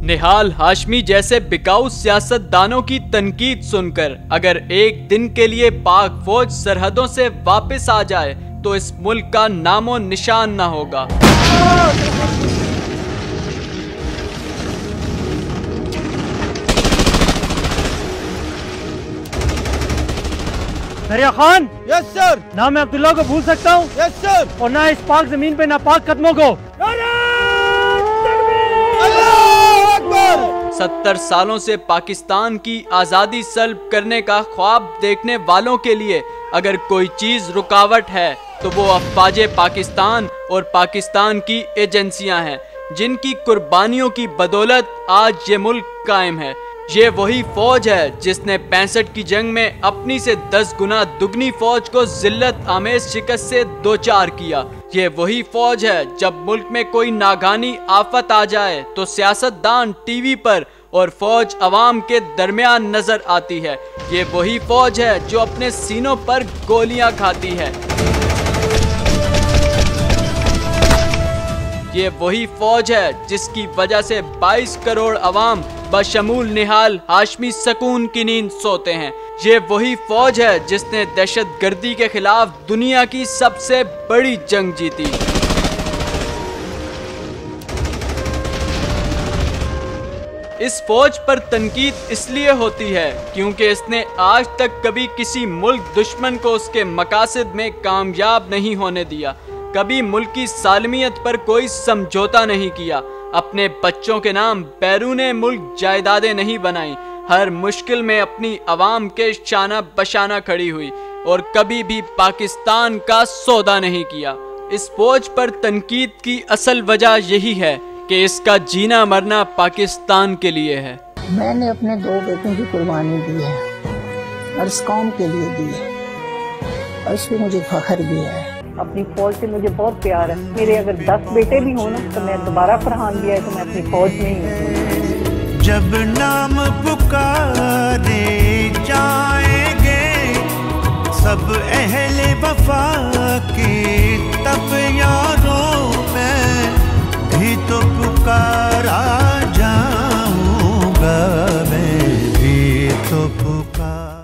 निहाल हाशमी जैसे बिकाऊ सियासतदानों की तनकीद सुनकर अगर एक दिन के लिए पाक फौज सरहदों से वापस आ जाए तो इस मुल्क का नामो निशान न होगा। दरिया खान। Yes sir. ना मैं अब्दुल्ला को भूल सकता हूँ। Yes sir. और ना इस पाक जमीन पे नापाक कदमों को। 70 सालों से पाकिस्तान की आज़ादी सल्ब करने का ख्वाब देखने वालों के लिए अगर कोई चीज रुकावट है तो वो अफवाजे पाकिस्तान और पाकिस्तान की एजेंसियां हैं, जिनकी कुर्बानियों की बदौलत आज ये मुल्क कायम है। ये वही फौज है जिसने 65 की जंग में अपनी से 10 गुना दुगनी फौज को जिल्लत आमेज शिकस्त से दो चार किया। ये वही फौज है जब मुल्क में कोई नागानी आफत आ जाए तो सियासतदान टीवी पर और फौज अवाम के दरमियान नजर आती है। ये वही फौज है जो अपने सीनों पर गोलियां खाती है। ये वही फौज है जिसकी वजह से 22 करोड़ अवाम बशमूल निहाल हाशमी सकून की नींद सोते हैं। ये वही फौज है जिसने दहशतगर्दी के खिलाफ दुनिया की सबसे बड़ी जंग जीती। इस फौज पर तनकीद इसलिए होती है क्योंकि इसने आज तक कभी किसी मुल्क दुश्मन को उसके मकासद में कामयाब नहीं होने दिया, कभी मुल्क की सालमियत पर कोई समझौता नहीं किया, अपने बच्चों के नाम बैरूने मुल्क जायदादें नहीं बनाई, हर मुश्किल में अपनी अवाम के शाना बशाना खड़ी हुई और कभी भी पाकिस्तान का सौदा नहीं किया। इस फौज पर तनकीद की असल वजह यही है कि इसका जीना मरना पाकिस्तान के लिए है। मैंने अपने 2 बेटों की कुर्बानी दी है और इस कौम के लिए दी है और इस पे मुझे फख्र भी है। अपनी फौज से मुझे बहुत प्यार है। मेरे अगर 10 बेटे भी हो ना तो मैं दोबारा फरहान दिया है तो मैं अपनी फौज में ही हूँ। जब नाम पुकारे जाएंगे सब अहले वफा के तब यार